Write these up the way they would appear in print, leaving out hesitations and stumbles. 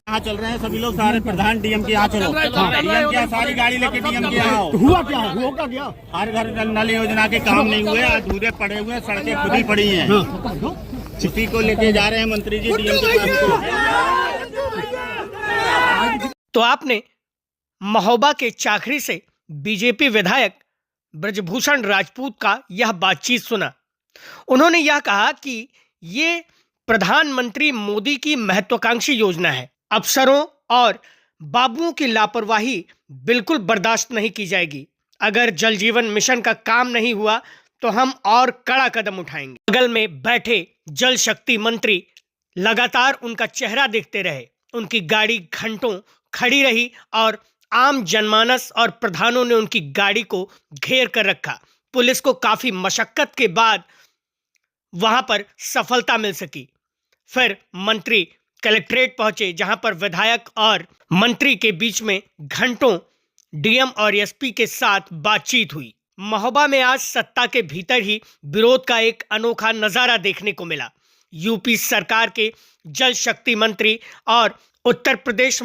यहाँ चल रहे हैं सभी लोग, सारे प्रधान डीएम के यहाँ चलो। डीएम क्या सारी गाड़ी लेके डीएम के यहाँ हुआ क्या? हुआ क्या? हर घर नल योजना के काम नहीं हुए, अधूरे पड़े हुए, सड़कें खुद ही पड़ी हैं। इसी को लेके जा रहे हैं मंत्री जी डीएम के पास। तो आपने महोबा के चाखरी से बीजेपी विधायक ब्रजभूषण राजपूत का यह बातचीत सुना। उन्होंने यह कहा कि ये प्रधानमंत्री मोदी की महत्वाकांक्षी योजना है। अफसरों और बाबुओं की लापरवाही बिल्कुल बर्दाश्त नहीं की जाएगी। अगर जल जीवन मिशन का काम नहीं हुआ तो हम और कड़ा कदम उठाएंगे। बगल में बैठे जल शक्ति मंत्री लगातार उनका चेहरा देखते रहे। उनकी गाड़ी घंटों खड़ी रही और आम जनमानस और प्रधानों ने उनकी गाड़ी को घेर कर रखा। पुलिस को काफी मशक्कत के बाद वहां पर सफलता मिल सकी। फिर मंत्री कलेक्ट्रेट पहुंचे, जहां पर विधायक और मंत्री के बीच में घंटों डीएम और एसपी के साथ बातचीत हुई। महोबा में आज सत्ता के भीतर ही विरोध का एक अनोखा नजारा देखने को मिला। यूपी सरकार के जल शक्ति मंत्री और उत्तर प्रदेश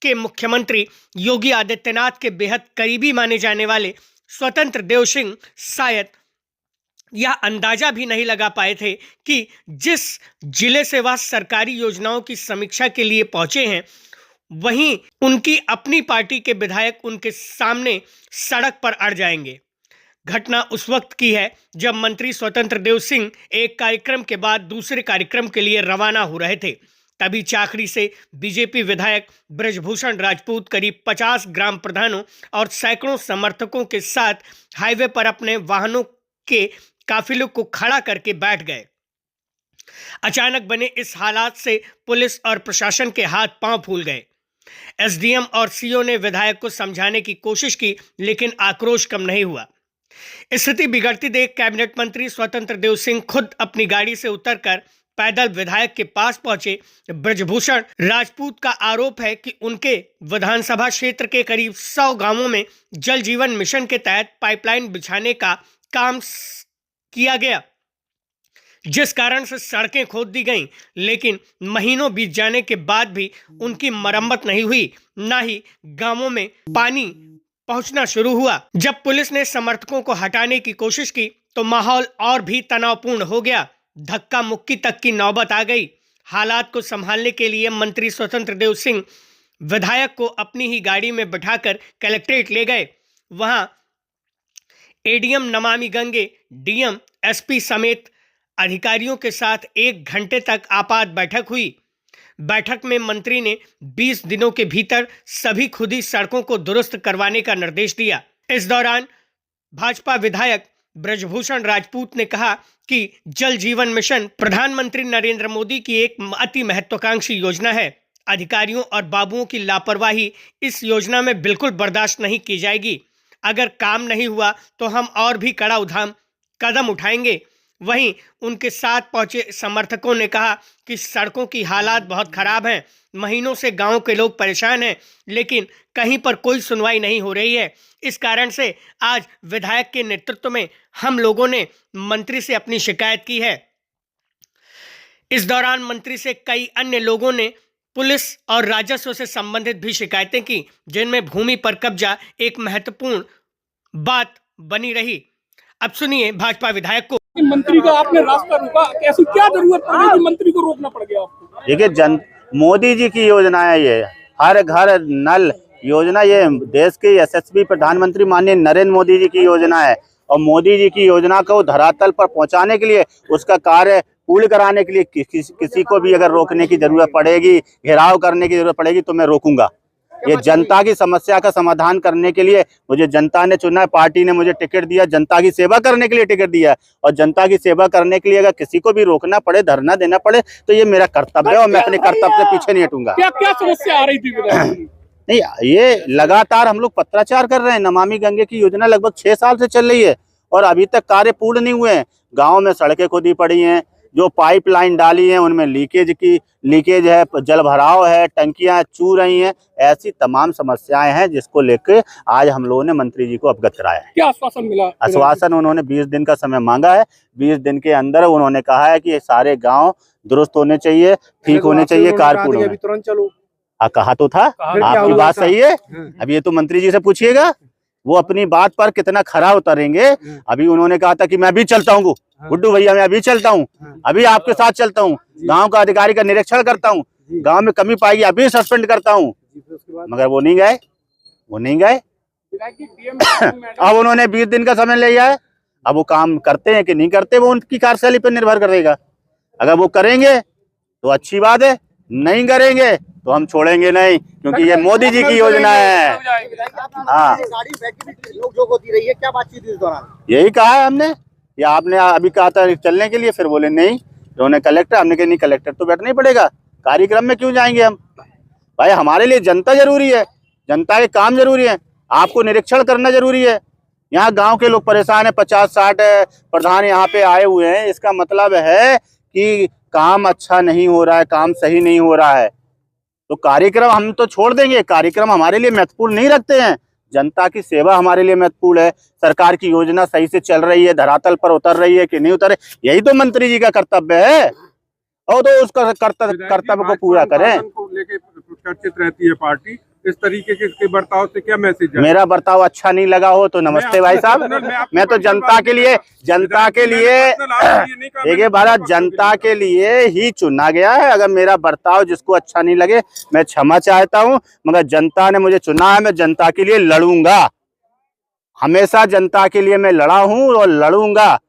के मुख्यमंत्री योगी आदित्यनाथ के बेहद करीबी माने जाने वाले स्वतंत्र देव सिंह शायद यह अंदाजा भी नहीं लगा पाए थे कि जिस जिले से वह सरकारी योजनाओं की समीक्षा के लिए पहुंचे हैं, वहीं उनकी अपनी पार्टी के विधायक उनके सामने सड़क पर अड़ जाएंगे। घटना उस वक्त की है जब मंत्री स्वतंत्र देव सिंह एक कार्यक्रम के बाद दूसरे कार्यक्रम के लिए रवाना हो रहे थे। तभी चाखरी से बीजेपी विधायक ब्रजभूषण राजपूत करीब 50 ग्राम प्रधानों और सैकड़ों समर्थकों के साथ हाईवे पर अपने वाहनों के काफिले को खड़ा करके बैठ गए। अचानक बने इस हालात से पुलिस और प्रशासन के हाथ पांव फूल गए। एसडीएम और सीओ ने विधायक को समझाने की कोशिश की, लेकिन आक्रोश कम नहीं हुआ। स्थिति बिगड़ती देख कैबिनेट मंत्री स्वतंत्र देव सिंह खुद अपनी गाड़ी से उतरकर पैदल विधायक के पास पहुंचे। ब्रजभूषण राजपूत का आरोप है कि उनके विधानसभा क्षेत्र के करीब 100 गांवों में जल जीवन मिशन के तहत पाइपलाइन बिछाने का काम किया गया, जिस कारण से सड़कें खोद दी गईं, लेकिन महीनों बीत जाने के बाद भी उनकी मरम्मत नहीं हुई, ना ही गांवों में पानी पहुंचना शुरू हुआ। जब पुलिस ने समर्थकों को हटाने की कोशिश की तो माहौल और भी तनावपूर्ण हो गया। धक्का मुक्की तक की नौबत आ गई। हालात को संभालने के लिए मंत्री स्वतंत्र देव सिंह विधायक को अपनी ही गाड़ी में बिठाकर कलेक्ट्रेट ले गए। वहां ADM Namami Gange, DM, SP समेत अधिकारियों के साथ 1 घंटे तक आपात बैठक हुई। बैठक में मंत्री ने 20 दिनों के भीतर सभी खुदी सड़कों को दुरुस्त करवाने का निर्देश दिया। इस दौरान भाजपा विधायक ब्रजभूषण राजपूत ने कहा कि जल जीवन मिशन प्रधानमंत्री नरेंद्र मोदी की एक अति महत्वाकांक्षी योजना है। अधिकारियों और बाबुओं की लापरवाही इस योजना में बिल्कुल बर्दाश्त नहीं की जाएगी। अगर काम नहीं हुआ तो हम और भी कड़ा कदम उठाएंगे। वहीं उनके साथ पहुंचे समर्थकों ने कहा कि सड़कों की हालात बहुत खराब हैं, महीनों से गांव के लोग परेशान हैं, लेकिन कहीं पर कोई सुनवाई नहीं हो रही है। इस कारण से आज विधायक के नेतृत्व में हम लोगों ने मंत्री से अपनी शिकायत की है। इस दौरान मंत्री से कई अन्य लोगों ने पुलिस और राजस्व से संबंधित भी शिकायतें की, जिनमें भूमि पर कब्जा एक महत्वपूर्ण बात बनी रही। अब सुनिए भाजपा विधायक को। मंत्री का आपने रास्ता रोका, ऐसी क्या जरूरत पड़ी कि मंत्री को रोकना पड़ गया आपको? देखिए, मोदी जी की योजना है ये, हर घर नल योजना। ये देश के यशस्वी प्रधानमंत्री माननीय नरेंद्र मोदी जी की योजना है और मोदी जी की योजना को धरातल पर पहुंचाने के लिए, उसका कार्य पूर्ण कराने के लिए किसी को भी अगर रोकने की जरूरत पड़ेगी, घेराव करने की जरूरत पड़ेगी तो मैं रोकूंगा। ये जनता की समस्या का समाधान करने के लिए मुझे जनता ने चुना है, पार्टी ने मुझे टिकट दिया, जनता की सेवा करने के लिए टिकट दिया है। और जनता की सेवा करने के लिए अगर किसी को भी रोकना पड़े, धरना देना पड़े, तो ये मेरा कर्तव्य है और मैं अपने कर्तव्य से पीछे नहीं हटूंगा। क्या क्या समस्या आ रही थी? नहीं, ये लगातार हम लोग पत्राचार कर रहे हैं। नमामि गंगे की योजना लगभग 6 साल से चल रही है और अभी तक कार्य पूर्ण नहीं हुए हैं। गाँव में सड़कें खुदी पड़ी हैं, जो पाइपलाइन डाली है उनमें लीकेज है, जल भराव है, टंकियां चू रही हैं। ऐसी तमाम समस्याएं हैं जिसको लेकर आज हम लोगों ने मंत्री जी को अवगत कराया है। क्या आश्वासन मिला? आश्वासन उन्होंने 20 दिन का समय मांगा है। 20 दिन के अंदर उन्होंने कहा है कि सारे गांव दुरुस्त होने चाहिए, ठीक होने चाहिए, कारपूर्ण तुरंत चलो। कहा तो था। आपकी बात सही है। अब ये तो मंत्री जी से पूछिएगा, वो अपनी बात पर कितना खरा उतरेंगे। अभी उन्होंने कहा था कि मैं अभी चलता हूँ गुड्डू भैया, मैं अभी चलता हूँ, अभी आपके साथ चलता हूँ, गांव का अधिकारी का निरीक्षण करता हूँ, गांव में कमी पाएगी अभी सस्पेंड करता हूँ, मगर वो नहीं गए, वो नहीं गए। अब उन्होंने 20 दिन का समय लिया है। अब वो काम करते हैं कि नहीं करते, वो उनकी कार्यशैली पर निर्भर करेगा। अगर वो करेंगे तो अच्छी बात है, नहीं करेंगे तो हम छोड़ेंगे नहीं, क्योंकि ये मोदी जी की योजना है। हाँ, जो होती रही है, क्या बातचीत इस दौरान? यही कहा है हमने, या आपने अभी कहा था चलने के लिए, फिर बोले नहीं, उन्होंने कलेक्टर, हमने कहा नहीं कलेक्टर तो बैठना ही पड़ेगा, कार्यक्रम में क्यों जाएंगे हम? भाई हमारे लिए जनता जरूरी है, जनता के काम जरूरी है, आपको निरीक्षण करना जरूरी है। यहाँ गांव के लोग परेशान है, 50-60 प्रधान यहाँ पे आए हुए हैं, इसका मतलब है कि काम अच्छा नहीं हो रहा है, काम सही नहीं हो रहा है। तो कार्यक्रम हम तो छोड़ देंगे, कार्यक्रम हमारे लिए महत्वपूर्ण नहीं रखते हैं, जनता की सेवा हमारे लिए महत्वपूर्ण है। सरकार की योजना सही से चल रही है, धरातल पर उतर रही है कि नहीं उतर, यही तो मंत्री जी का कर्तव्य है, और तो उसका कर्तव्य को पूरा करें। लेके चर्चित रहती है पार्टी, इस तरीके के बर्ताव से क्या मैसेज है? मेरा बर्ताव अच्छा नहीं लगा हो तो नमस्ते भाई साहब, मैं तो जनता के लिए देखिए भारत जनता के लिए ही चुना गया है। अगर मेरा बर्ताव जिसको अच्छा नहीं लगे मैं क्षमा चाहता हूं, मगर जनता ने मुझे चुना है, मैं जनता के लिए लड़ूंगा, हमेशा जनता के लिए मैं लड़ा हूं और लड़ूंगा।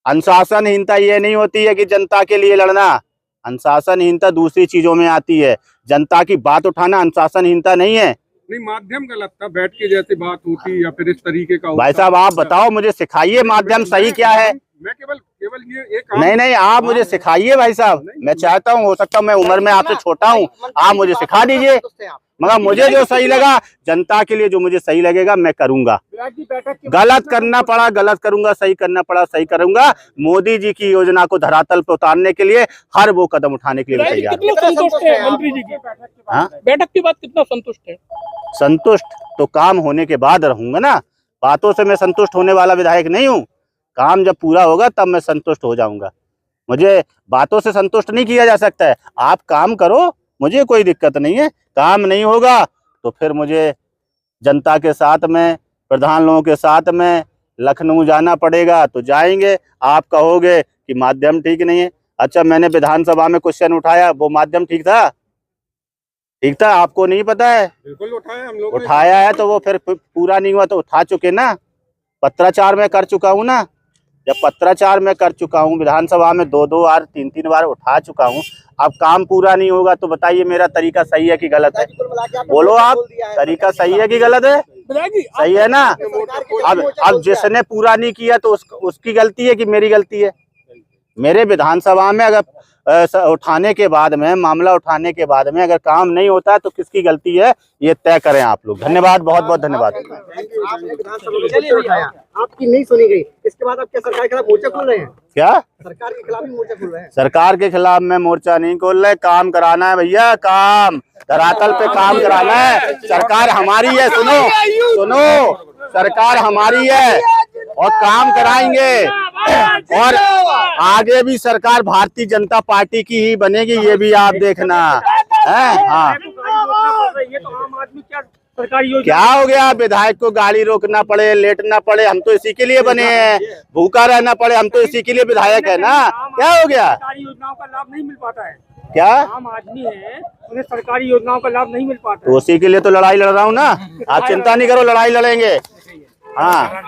अनुशासनहीनता ये नहीं होती है कि जनता के लिए लड़ना, अनुशासनहीनता दूसरी चीजों में आती है, जनता की बात उठाना अनुशासनहीनता नहीं है। नहीं, माध्यम गलत था, बैठ के जैसे बात होती या फिर इस तरीके का। भाई साहब आप बताओ, मुझे सिखाइए माध्यम सही क्या है। मैं केवल ये एक नहीं आप मुझे सिखाइए भाई साहब, मैं चाहता हूँ, हो सकता है मैं उम्र में आपसे छोटा हूँ, आप मुझे सिखा दीजिए, मगर मुझे जो सही लगा, जनता के लिए जो मुझे सही लगेगा मैं करूंगा। गलत करना पड़ा गलत करूंगा, सही करना पड़ा सही करूंगा। मोदी जी की योजना को धरातल पर उतारने के लिए हर वो कदम उठाने के लिए तैयार कितना संतुष्ट है मंत्री जी की बैठक के बाद? कितना संतुष्ट है? संतुष्ट तो काम होने के बाद रहूंगा ना, बातों से मैं संतुष्ट होने वाला विधायक नहीं हूँ। काम जब पूरा होगा तब मैं संतुष्ट हो जाऊंगा, मुझे बातों से संतुष्ट नहीं किया जा सकता है। आप काम करो, मुझे कोई दिक्कत नहीं है, काम नहीं होगा तो फिर मुझे जनता के साथ में, प्रधान लोगों के साथ में लखनऊ जाना पड़ेगा तो जाएंगे। आप कहोगे कि माध्यम ठीक नहीं है, अच्छा मैंने विधानसभा में क्वेश्चन उठाया, वो माध्यम ठीक था? ठीक था, आपको नहीं पता है? बिल्कुल उठाया, हम लोग उठाया है तो वो फिर पूरा नहीं हुआ तो उठा चुके ना, पत्राचार में कर चुका हूँ ना, जब पत्राचार में कर चुका हूँ, विधानसभा में 2-2 बार 3-3 बार उठा चुका हूँ। अब काम पूरा नहीं होगा तो बताइए मेरा तरीका सही है कि गलत है? बोलो आप, तरीका सही है कि गलत है? सही है ना। अब जिसने पूरा नहीं किया तो उसकी गलती है कि मेरी गलती है? मेरे विधानसभा में अगर उठाने के बाद में, मामला उठाने के बाद में अगर काम नहीं होता तो किसकी गलती है, ये तय करें आप लोग। धन्यवाद, बहुत बहुत धन्यवाद। आपकी नहीं सुनी गई, इसके बाद आप क्या सरकार के खिलाफ मोर्चा खोल रहे हैं? क्या सरकार के खिलाफ ही मोर्चा खोल रहे हैं? सरकार के खिलाफ मैं मोर्चा नहीं खोल रहे, काम कराना है भैया, काम धरातल पे काम कराना है। सरकार हमारी है, सुनो सरकार हमारी है और काम कराएंगे, और आगे भी सरकार भारतीय जनता पार्टी की ही बनेगी, ये भी आप देखना है। हाँ, क्या हो गया, विधायक को गाड़ी रोकना पड़े, लेटना पड़े, हम तो इसी के लिए बने हैं, भूखा रहना पड़े, हम तो इसी के लिए विधायक है ना। क्या हो गया? योजनाओं का लाभ नहीं मिल पाता है, क्या आम आदमी है उन्हें सरकारी योजनाओं का लाभ नहीं मिल पाता। तो उसी के लिए तो लड़ाई लड़ रहा हूँ ना, आप चिंता नहीं करो, लड़ाई लड़ेंगे। हाँ।